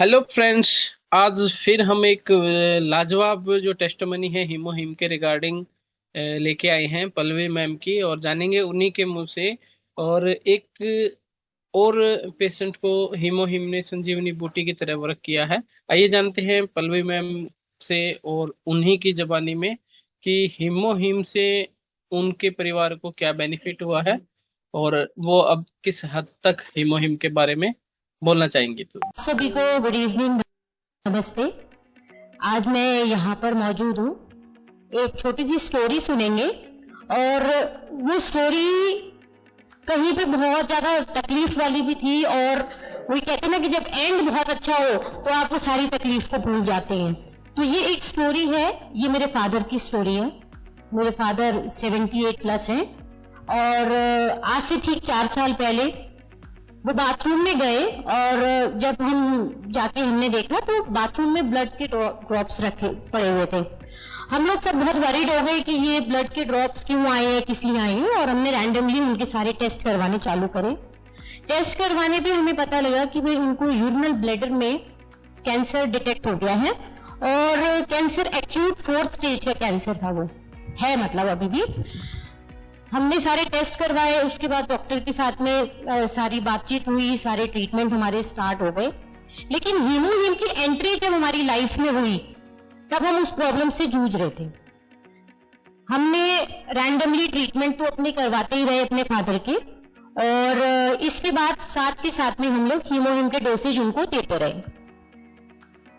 Hello friends. आज फिर हम एक लाजवाब जो टेस्टमनी है हीमोहिम के रिगार्डिंग लेके आए हैं पल्लवी मैम की, और जानेंगे उन्हीं के मुंह से। और एक और पेशेंट को हीमोहिम ने संजीवनी बूटी की तरह वर्क किया है। आइए जानते हैं पल्लवी मैम से और उन्हीं की जबानी में कि हीमोहिम से उनके परिवार को क्या बेनिफिट हुआ है और वो अब किस हद तक हीमोहिम के बारे में बोलना चाहेंगी। तो सभी को गुड इवनिंग, नमस्ते। आज मैं यहाँ पर मौजूद हूँ। एक छोटी सी स्टोरी सुनेंगे और वो स्टोरी कहीं पे बहुत ज्यादा तकलीफ वाली भी थी, और वही कहते हैं ना कि जब एंड बहुत अच्छा हो तो आप वो सारी तकलीफ को भूल जाते हैं। तो ये एक स्टोरी है, ये मेरे फादर की स्टोरी है। मेरे फादर 78 प्लस हैं और आज से ठीक 4 साल पहले वो बाथरूम में गए, और जब हम जाके हमने देखा तो बाथरूम में ब्लड के ड्रॉप्स रखे पड़े हुए थे। हम लोग सब बहुत वरीड हो गए कि ये ब्लड के ड्रॉप्स क्यों आए हैं, किस लिए आए हैं, और हमने रैंडमली उनके सारे टेस्ट करवाने चालू करे। टेस्ट करवाने पे हमें पता लगा कि भाई उनको यूरिनल ब्लैडर में कैंसर डिटेक्ट हो गया है, और कैंसर एक्यूट 4th स्टेज का कैंसर था वो है, मतलब अभी भी। हमने सारे टेस्ट करवाए, उसके बाद डॉक्टर के साथ में सारी बातचीत हुई, सारे ट्रीटमेंट हमारे स्टार्ट हो गए। लेकिन हीमोहिम की एंट्री जब हमारी लाइफ में हुई तब हम उस प्रॉब्लम से जूझ रहे थे। हमने रैंडमली ट्रीटमेंट तो अपने करवाते ही रहे अपने फादर के, और इसके बाद साथ के साथ में हम लोग हीमोहिम के डोसेज उनको देते रहे।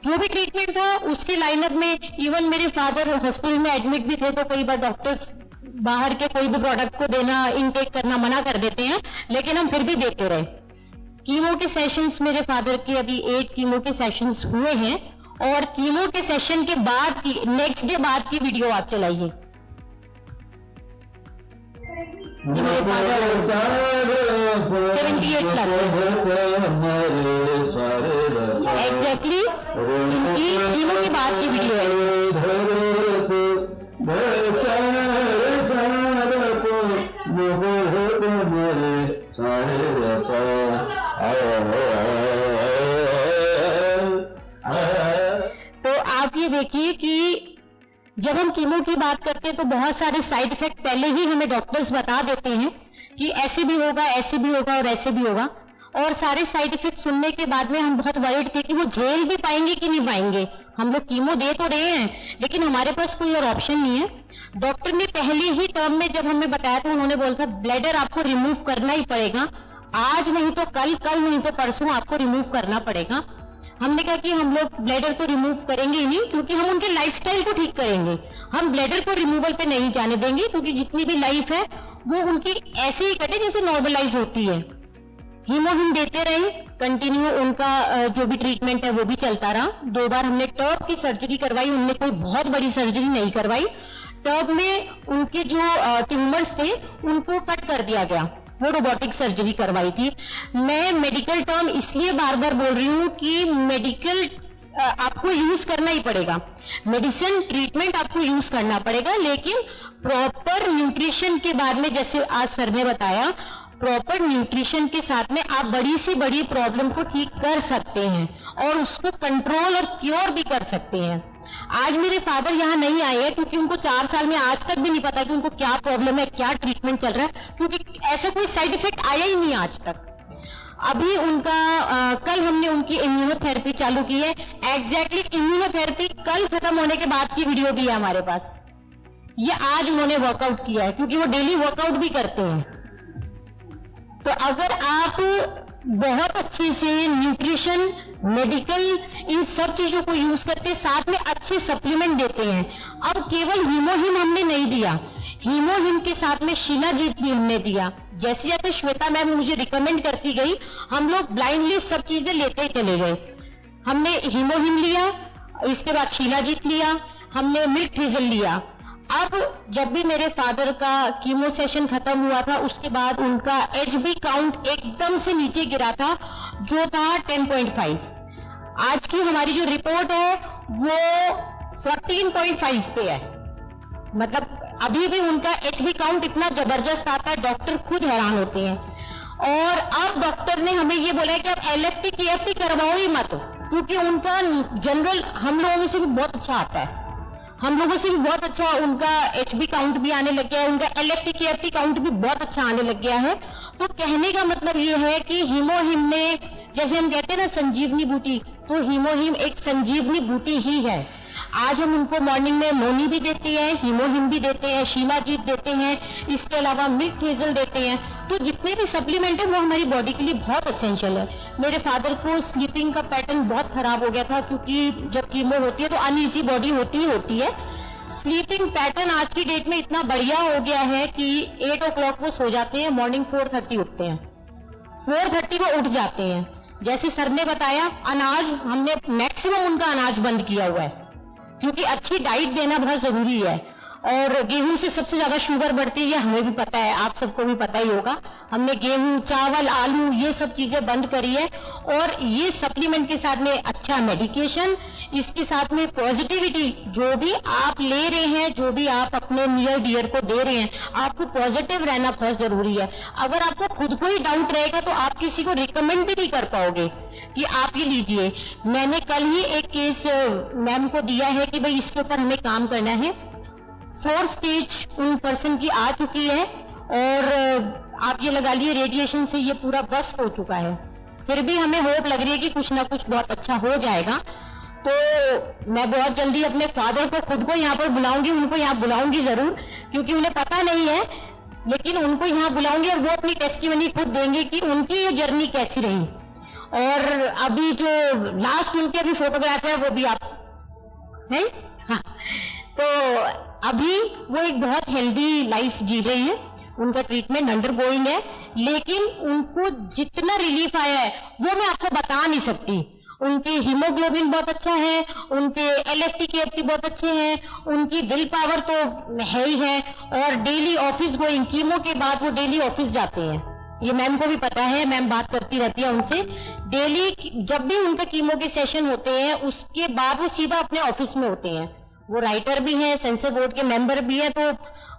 जो भी ट्रीटमेंट था उसके लाइनअप में, इवन मेरे फादर हॉस्पिटल में एडमिट भी थे तो कई बार डॉक्टर्स बाहर के कोई भी प्रोडक्ट को देना, इनटेक करना मना कर देते हैं, लेकिन हम फिर भी देते रहे। कीमो के सेशंस मेरे फादर के अभी 8 कीमो के सेशंस हुए हैं, और कीमो के सेशन के बाद की नेक्स्ट डे बाद की वीडियो आप चलाइए। मेरे फादर 78 प्लस एग्जैक्टली इनकी कीमो के बाद की वीडियो है। तो आप ये देखिए कि जब हम कीमो की बात करते हैं तो बहुत सारे साइड इफेक्ट पहले ही हमें डॉक्टर्स बता देते हैं कि ऐसे भी होगा, ऐसे भी होगा और ऐसे भी होगा। और सारे साइड इफेक्ट सुनने के बाद में हम बहुत वरीड थे कि वो झेल भी पाएंगे कि नहीं पाएंगे। हम लोग कीमो दे तो रहे हैं, लेकिन हमारे पास कोई और ऑप्शन नहीं है। डॉक्टर ने पहले ही टर्म में जब हमें बताया था, उन्होंने बोला था ब्लैडर आपको रिमूव करना ही पड़ेगा, आज नहीं तो कल, कल नहीं तो परसों आपको रिमूव करना पड़ेगा। हमने कहा कि हम लोग ब्लैडर तो रिमूव करेंगे ही नहीं, क्योंकि हम उनके लाइफस्टाइल को ठीक करेंगे। हम ब्लैडर को रिमूवल पे नहीं जाने देंगे, क्योंकि जितनी भी लाइफ है वो उनकी ऐसे ही कटे जैसे नॉर्मलाइज होती है। हीमोहिम देते रहे कंटिन्यू, उनका जो भी ट्रीटमेंट है वो भी चलता रहा। 2 बार हमने टर्ब की सर्जरी करवाई, उनने कोई बहुत बड़ी सर्जरी नहीं करवाई। टर्ब में उनके जो ट्यूमर्स थे उनको कट कर दिया गया, वो रोबोटिक सर्जरी करवाई थी। मैं मेडिकल टर्म इसलिए बार बार बोल रही हूँ कि मेडिकल आपको यूज करना ही पड़ेगा, मेडिसिन ट्रीटमेंट आपको यूज करना पड़ेगा, लेकिन प्रॉपर न्यूट्रिशन के बाद में, जैसे आज सर ने बताया, प्रॉपर न्यूट्रिशन के साथ में आप बड़ी से बड़ी प्रॉब्लम को ठीक कर सकते हैं और उसको कंट्रोल और क्योर भी कर सकते हैं। आज मेरे फादर यहाँ नहीं आए हैं क्योंकि उनको 4 साल में आज तक भी नहीं पता कि उनको क्या प्रॉब्लम है, क्या ट्रीटमेंट चल रहा है, क्योंकि ऐसा कोई साइड इफेक्ट आया ही नहीं आज तक। अभी उनका कल हमने उनकी इम्यूनोथेरेपी चालू की है। एग्जैक्टली इम्यूनोथेरेपी कल खत्म होने के बाद की वीडियो भी है हमारे पास। ये आज उन्होंने वर्कआउट किया है, क्योंकि वो डेली वर्कआउट भी करते हैं। तो अगर आप बहुत अच्छे से न्यूट्रिशन, मेडिकल, इन सब चीजों को यूज करते, साथ में अच्छे सप्लीमेंट देते हैं। अब केवल हीमोहिम हमने नहीं दिया, हीमोहिम के साथ में शिलाजीत भी हमने दिया। जैसे जैसे श्वेता मैम मुझे रिकमेंड करती गई, हम लोग ब्लाइंडली सब चीजें लेते ही चले गए। हमने हीमोहिम लिया, इसके बाद शिलाजीत लिया, हमने मिल्क हेजल लिया। अब जब भी मेरे फादर का कीमो सेशन खत्म हुआ था, उसके बाद उनका HB काउंट एकदम से नीचे गिरा था, जो था 10.5। आज की हमारी जो रिपोर्ट है वो 14.5 पे है। मतलब अभी भी उनका HB काउंट इतना जबरदस्त आता है, डॉक्टर खुद हैरान होते हैं। और अब डॉक्टर ने हमें ये बोला है कि आप LFT KFT करवाओ ही मत, क्योंकि उनका जनरल हम लोगों में से भी बहुत अच्छा आता है, हम लोगों से भी बहुत अच्छा उनका HB काउंट भी आने लग गया है, उनका LFT KFT काउंट भी बहुत अच्छा आने लग गया है। तो कहने का मतलब ये है कि हीमोहिम ने, जैसे हम कहते हैं ना संजीवनी बूटी, तो हीमोहिम एक संजीवनी बूटी ही है। आज हम उनको मॉर्निंग में मोनी भी देते हैं, हीमोहिम भी देते हैं, शिलाजीत देते हैं, इसके अलावा मिल्क हेजल देते हैं। तो जितने भी सप्लीमेंट है वो हमारी बॉडी के लिए बहुत एसेंशियल है। मेरे फादर को स्लीपिंग का पैटर्न बहुत खराब हो गया था, क्योंकि जब कीमो होती है तो अनईजी बॉडी होती ही होती है। स्लीपिंग पैटर्न आज की डेट में इतना बढ़िया हो गया है कि 8 o'clock वो सो जाते हैं, मॉर्निंग 4:30 उठते हैं, 4:30 को उठ जाते हैं। जैसे सर ने बताया, अनाज हमने मैक्सिमम उनका अनाज बंद किया हुआ है, क्योंकि अच्छी डाइट देना बहुत जरूरी है। और गेहूं से सबसे ज्यादा शुगर बढ़ती है, ये हमें भी पता है, आप सबको भी पता ही होगा। हमने गेहूं, चावल, आलू ये सब चीजें बंद करी है। और ये सप्लीमेंट के साथ में अच्छा मेडिकेशन, इसके साथ में पॉजिटिविटी, जो भी आप ले रहे हैं, जो भी आप अपने नियर डियर को दे रहे हैं, आपको पॉजिटिव रहना बहुत जरूरी है। अगर आपको खुद को ही डाउट रहेगा तो आप किसी को रिकमेंड भी नहीं कर पाओगे कि आप ये लीजिए। मैंने कल ही एक केस मैम को दिया है कि भाई इसके ऊपर हमें काम करना है। 4 स्टेज उन पर्सन की आ चुकी है और आप ये लगा लिए रेडिएशन से ये पूरा बस्ट हो चुका है। फिर भी हमें होप लग रही है कि कुछ ना कुछ बहुत अच्छा हो जाएगा। तो मैं बहुत जल्दी अपने फादर को खुद को यहाँ पर बुलाऊंगी, उनको यहाँ बुलाऊंगी जरूर, क्योंकि उन्हें पता नहीं है, लेकिन उनको यहाँ बुलाऊंगी और वो अपनी टेस्टिमनी खुद देंगे कि उनकी ये जर्नी कैसी रही। और अभी जो लास्ट उनके अभी फोटोग्राफ है वो भी आप है, हाँ। तो अभी वो एक बहुत हेल्दी लाइफ जी रहे हैं, उनका ट्रीटमेंट अंडर गोइंग है, लेकिन उनको जितना रिलीफ आया है वो मैं आपको बता नहीं सकती। उनके हीमोग्लोबिन बहुत अच्छा है, उनके LFT KFT बहुत अच्छे हैं, उनकी विल पावर तो है ही है, और डेली ऑफिस गोइंग, कीमो के बाद वो डेली ऑफिस जाते हैं। ये मैम को भी पता है, मैम बात करती रहती है उनसे डेली। जब भी उनका कीमो के सेशन होते हैं उसके बाद वो सीधा अपने ऑफिस में होते हैं। वो राइटर भी हैं, सेंसर बोर्ड के मेंबर भी हैं, तो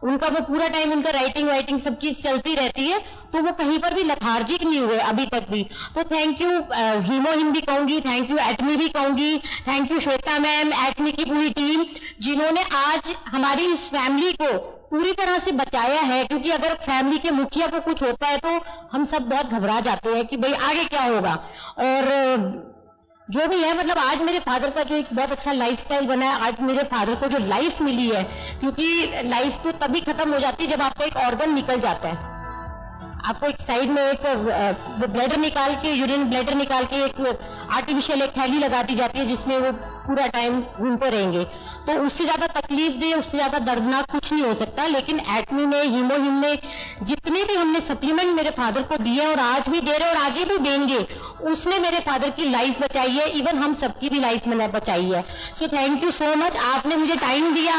उनका वो पूरा टाइम उनका राइटिंग सब चीज चलती रहती है, तो वो कहीं पर भी लेथार्जिक नहीं हुए अभी तक भी। तो थैंक यू हीमोहिम भी कहूंगी, थैंक यू एटमी भी कहूंगी, थैंक यू श्वेता मैम, एटमी की पूरी टीम, जिन्होंने आज हमारी इस फैमिली को पूरी तरह से बचाया है। क्योंकि अगर फैमिली के मुखिया को कुछ होता है तो हम सब बहुत घबरा जाते हैं कि भाई आगे क्या होगा। और जो भी है, मतलब आज मेरे फादर का जो एक बहुत अच्छा लाइफस्टाइल बना है, आज मेरे फादर को जो लाइफ मिली है, क्योंकि लाइफ तो तभी खत्म हो जाती है जब आपका एक ऑर्गन निकल जाता है। आपको एक साइड में एक ब्लैडर निकाल के, यूरिन ब्लैडर निकाल के एक आर्टिफिशियल एक थैली लगा दी जाती है जिसमें वो पूरा टाइम घूमते रहेंगे। तो उससे ज्यादा तकलीफ दे, उससे ज्यादा दर्दनाक कुछ नहीं हो सकता। लेकिन एटमी ने, हीमोहिम ने, जितने भी हमने सप्लीमेंट मेरे फादर को दिए और आज भी दे रहे और आगे भी देंगे, उसने मेरे फादर की लाइफ बचाई है, इवन हम सबकी भी लाइफ मैंने बचाई है। So thank you so much, आपने मुझे टाइम दिया,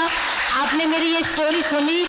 आपने मेरी ये स्टोरी सुनी,